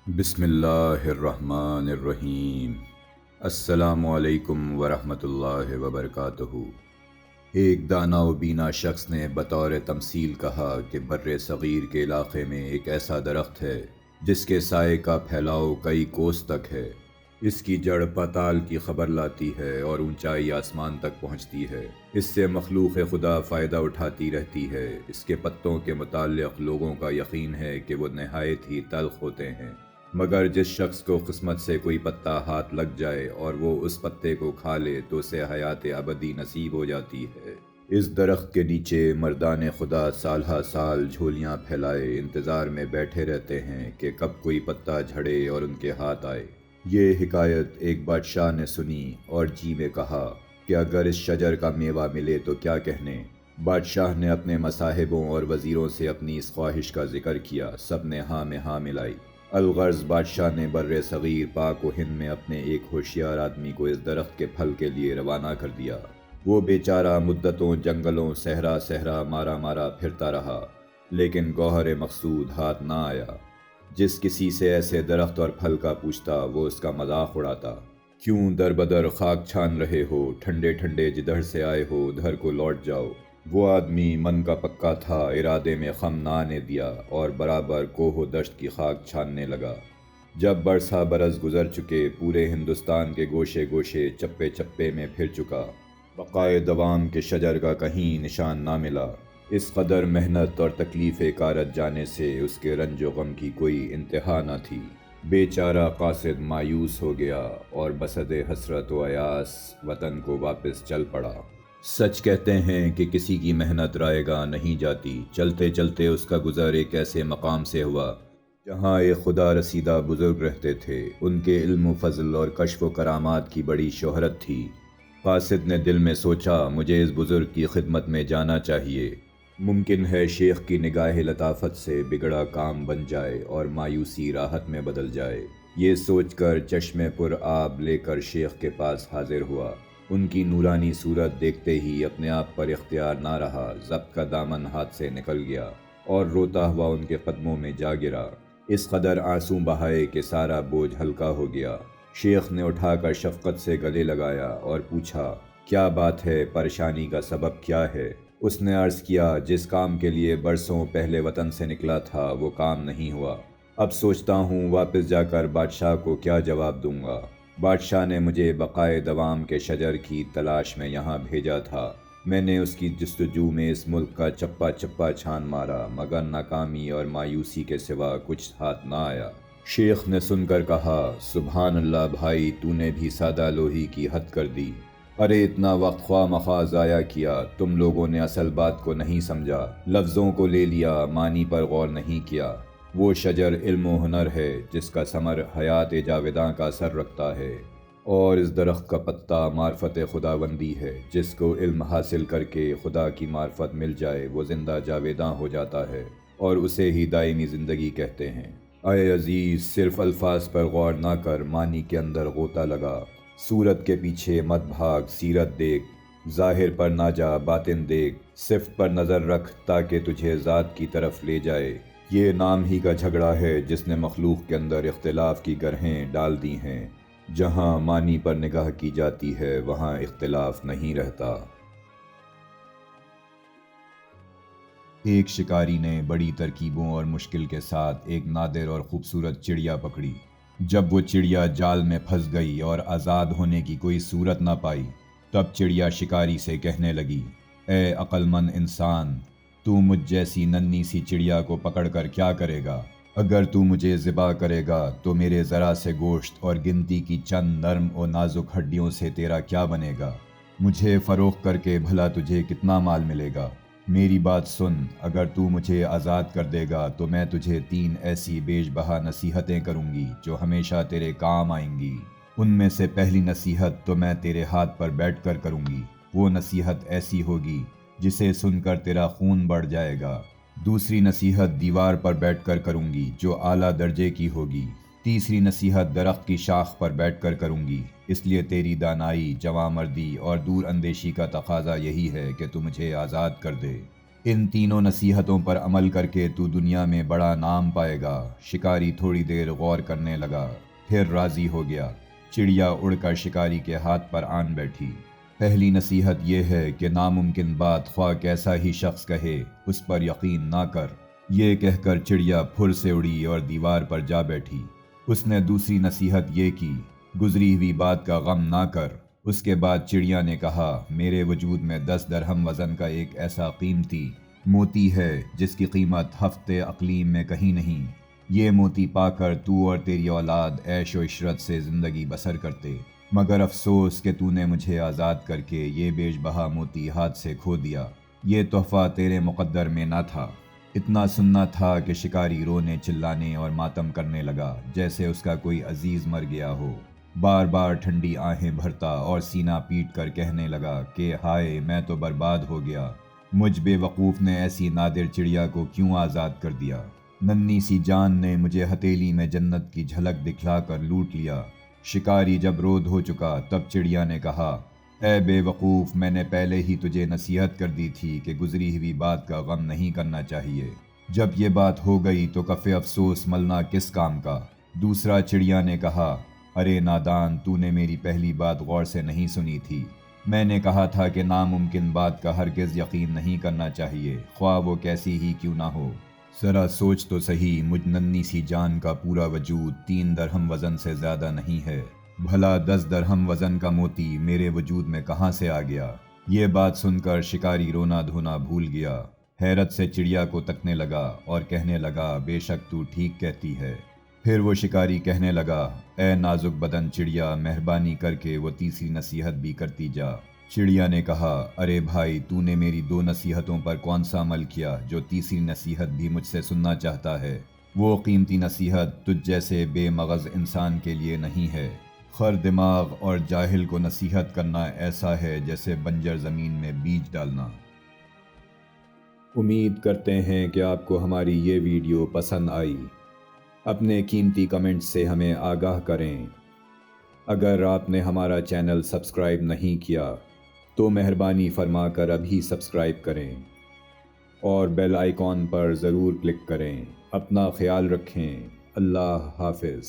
بسم اللہ الرحمن الرحیم۔ السلام علیکم ورحمۃ اللہ وبرکاتہ۔ ایک دانا و بینا شخص نے بطور تمثیل کہا کہ بر صغیر کے علاقے میں ایک ایسا درخت ہے جس کے سائے کا پھیلاؤ کئی کوس تک ہے۔ اس کی جڑ پاتال کی خبر لاتی ہے اور اونچائی آسمان تک پہنچتی ہے۔ اس سے مخلوق خدا فائدہ اٹھاتی رہتی ہے۔ اس کے پتوں کے متعلق لوگوں کا یقین ہے کہ وہ نہایت ہی تلخ ہوتے ہیں، مگر جس شخص کو قسمت سے کوئی پتا ہاتھ لگ جائے اور وہ اس پتے کو کھا لے تو اسے حیات ابدی نصیب ہو جاتی ہے۔ اس درخت کے نیچے مردان خدا سال ہا سال جھولیاں پھیلائے انتظار میں بیٹھے رہتے ہیں کہ کب کوئی پتا جھڑے اور ان کے ہاتھ آئے۔ یہ حکایت ایک بادشاہ نے سنی اور جی میں کہا کہ اگر اس شجر کا میوہ ملے تو کیا کہنے۔ بادشاہ نے اپنے مصاحبوں اور وزیروں سے اپنی اس خواہش کا ذکر کیا، سب نے ہاں میں ہاں ملائی۔ الغرض بادشاہ نے بر صغیر پاک و ہند میں اپنے ایک ہوشیار آدمی کو اس درخت کے پھل کے لیے روانہ کر دیا۔ وہ بیچارہ مدتوں جنگلوں صحرا صحرا مارا مارا پھرتا رہا، لیکن گوہر مقصود ہاتھ نہ آیا۔ جس کسی سے ایسے درخت اور پھل کا پوچھتا وہ اس کا مذاق اڑاتا۔ کیوں در بدر خاک چھان رہے ہو، ٹھنڈے ٹھنڈے جدھر سے آئے ہو ادھر کو لوٹ جاؤ۔ وہ آدمی من کا پکا تھا، ارادے میں خم نہ آنے دیا اور برابر کوہ و دشت کی خاک چھاننے لگا۔ جب برسا برس گزر چکے، پورے ہندوستان کے گوشے گوشے چپے چپے میں پھر چکا، بقائے دوام کے شجر کا کہیں نشان نہ ملا۔ اس قدر محنت اور تکلیف کارت جانے سے اس کے رنج و غم کی کوئی انتہا نہ تھی۔ بیچارہ قاصد مایوس ہو گیا اور بسد حسرت و ایاس وطن کو واپس چل پڑا۔ سچ کہتے ہیں کہ کسی کی محنت رائے گاہ نہیں جاتی۔ چلتے چلتے اس کا گزر ایک ایسے مقام سے ہوا جہاں ایک خدا رسیدہ بزرگ رہتے تھے۔ ان کے علم و فضل اور کشف و کرامات کی بڑی شہرت تھی۔ قاصد نے دل میں سوچا، مجھے اس بزرگ کی خدمت میں جانا چاہیے۔ ممکن ہے شیخ کی نگاہ لطافت سے بگڑا کام بن جائے اور مایوسی راحت میں بدل جائے۔ یہ سوچ کر چشمے پر آب لے کر شیخ کے پاس حاضر ہوا۔ ان کی نورانی صورت دیکھتے ہی اپنے آپ پر اختیار نہ رہا، ضبط کا دامن ہاتھ سے نکل گیا اور روتا ہوا ان کے قدموں میں جا گرا۔ اس قدر آنسو بہائے کہ سارا بوجھ ہلکا ہو گیا۔ شیخ نے اٹھا کر شفقت سے گلے لگایا اور پوچھا، کیا بات ہے، پریشانی کا سبب کیا ہے؟ اس نے عرض کیا، جس کام کے لیے برسوں پہلے وطن سے نکلا تھا وہ کام نہیں ہوا۔ اب سوچتا ہوں واپس جا کر بادشاہ کو کیا جواب دوں گا۔ بادشاہ نے مجھے بقائے دوام کے شجر کی تلاش میں یہاں بھیجا تھا۔ میں نے اس کی جستجو میں اس ملک کا چپا چپا چھان مارا، مگر ناکامی اور مایوسی کے سوا کچھ ہاتھ نہ آیا۔ شیخ نے سن کر کہا، سبحان اللہ بھائی، تو نے بھی سادہ لوہی کی حد کر دی۔ ارے اتنا وقت خواہ مخواہ ضائع کیا، تم لوگوں نے اصل بات کو نہیں سمجھا، لفظوں کو لے لیا، معنی پر غور نہیں کیا۔ وہ شجر علم و ہنر ہے جس کا ثمر حیات جاویداں کا اثر رکھتا ہے، اور اس درخت کا پتا معرفت خداوندی ہے۔ جس کو علم حاصل کر کے خدا کی معرفت مل جائے وہ زندہ جاویداں ہو جاتا ہے اور اسے ہی دائمی زندگی کہتے ہیں۔ اے عزیز، صرف الفاظ پر غور نہ کر، معنی کے اندر غوطہ لگا۔ صورت کے پیچھے مت بھاگ، سیرت دیکھ، ظاہر پر نہ جا، باطن دیکھ، صفت پر نظر رکھ تاکہ تجھے ذات کی طرف لے جائے۔ یہ نام ہی کا جھگڑا ہے جس نے مخلوق کے اندر اختلاف کی گرہیں ڈال دی ہیں۔ جہاں معنی پر نگاہ کی جاتی ہے وہاں اختلاف نہیں رہتا۔ ایک شکاری نے بڑی ترکیبوں اور مشکل کے ساتھ ایک نادر اور خوبصورت چڑیا پکڑی۔ جب وہ چڑیا جال میں پھنس گئی اور آزاد ہونے کی کوئی صورت نہ پائی، تب چڑیا شکاری سے کہنے لگی، اے عقل مند انسان، تو مجھ جیسی ننھی سی چڑیا کو پکڑ کر کیا کرے گا؟ اگر تو مجھے ذبح کرے گا تو میرے ذرا سے گوشت اور گنتی کی چند نرم و نازک ہڈیوں سے تیرا کیا بنے گا؟ مجھے فروخت کر کے بھلا تجھے کتنا مال ملے گا؟ میری بات سن، اگر تو مجھے آزاد کر دے گا تو میں تجھے 3 ایسی بیش بہا نصیحتیں کروں گی جو ہمیشہ تیرے کام آئیں گی۔ ان میں سے پہلی نصیحت تو میں تیرے ہاتھ پر بیٹھ کر کروں گی۔ وہ نصیحت ایسی ہوگی جسے سن کر تیرا خون بڑھ جائے گا۔ دوسری نصیحت دیوار پر بیٹھ کر کروں گی جو اعلیٰ درجے کی ہوگی۔ تیسری نصیحت درخت کی شاخ پر بیٹھ کر کروں گی، اس لیے تیری دانائی، جواں مردی اور دور اندیشی کا تقاضا یہی ہے کہ تو مجھے آزاد کر دے۔ ان تینوں نصیحتوں پر عمل کر کے تو دنیا میں بڑا نام پائے گا۔ شکاری تھوڑی دیر غور کرنے لگا، پھر راضی ہو گیا۔ چڑیا اڑ کر شکاری کے ہاتھ پر آن بیٹھی۔ پہلی نصیحت یہ ہے کہ ناممکن بات خواہ کیسا ہی شخص کہے اس پر یقین نہ کر۔ یہ کہہ کر چڑیا پھر سے اڑی اور دیوار پر جا بیٹھی۔ اس نے دوسری نصیحت یہ کی، گزری ہوئی بات کا غم نہ کر۔ اس کے بعد چڑیا نے کہا، میرے وجود میں 10 درہم وزن کا ایک ایسا قیمتی موتی ہے جس کی قیمت ہفتے اقلیم میں کہیں نہیں۔ یہ موتی پا کر تو اور تیری اولاد عیش و عشرت سے زندگی بسر کرتے، مگر افسوس کہ تو نے مجھے آزاد کر کے یہ بیش بہا موتی ہاتھ سے کھو دیا۔ یہ تحفہ تیرے مقدر میں نہ تھا۔ اتنا سننا تھا کہ شکاری رونے چلانے اور ماتم کرنے لگا جیسے اس کا کوئی عزیز مر گیا ہو۔ بار بار ٹھنڈی آہیں بھرتا اور سینہ پیٹ کر کہنے لگا کہ ہائے میں تو برباد ہو گیا، مجھ بے وقوف نے ایسی نادر چڑیا کو کیوں آزاد کر دیا۔ ننھی سی جان نے مجھے ہتھیلی میں جنت کی جھلک دکھلا کر لوٹ لیا۔ شکاری جب رو دھو چکا تب چڑیا نے کہا، اے بے وقوف، میں نے پہلے ہی تجھے نصیحت کر دی تھی کہ گزری ہوئی بات کا غم نہیں کرنا چاہیے۔ جب یہ بات ہو گئی تو کف افسوس ملنا کس کام کا۔ دوسرا چڑیا نے کہا، ارے نادان، تو نے میری پہلی بات غور سے نہیں سنی تھی۔ میں نے کہا تھا کہ ناممکن بات کا ہرگز یقین نہیں کرنا چاہیے، خواہ وہ کیسی ہی کیوں نہ ہو۔ ذرا سوچ تو صحیح، مجھ ننھی سی جان کا پورا وجود 3 درہم وزن سے زیادہ نہیں ہے، بھلا 10 درہم وزن کا موتی میرے وجود میں کہاں سے آ گیا؟ یہ بات سن کر شکاری رونا دھونا بھول گیا، حیرت سے چڑیا کو تکنے لگا اور کہنے لگا، بے شک تو ٹھیک کہتی ہے۔ پھر وہ شکاری کہنے لگا، اے نازک بدن چڑیا، مہربانی کر کے وہ تیسری نصیحت بھی کرتی جا۔ چڑیا نے کہا، ارے بھائی، تو نے میری 2 نصیحتوں پر کون سا عمل کیا جو تیسری نصیحت بھی مجھ سے سننا چاہتا ہے؟ وہ قیمتی نصیحت تجھ جیسے بے مغز انسان کے لیے نہیں ہے۔ خر دماغ اور جاہل کو نصیحت کرنا ایسا ہے جیسے بنجر زمین میں بیج ڈالنا۔ امید کرتے ہیں کہ آپ کو ہماری یہ ویڈیو پسند آئی۔ اپنے قیمتی کمنٹ سے ہمیں آگاہ کریں۔ اگر آپ نے ہمارا چینل سبسکرائب نہیں کیا تو مہربانی فرما کر ابھی سبسکرائب کریں اور بیل آئیکن پر ضرور کلک کریں۔ اپنا خیال رکھیں۔ اللہ حافظ۔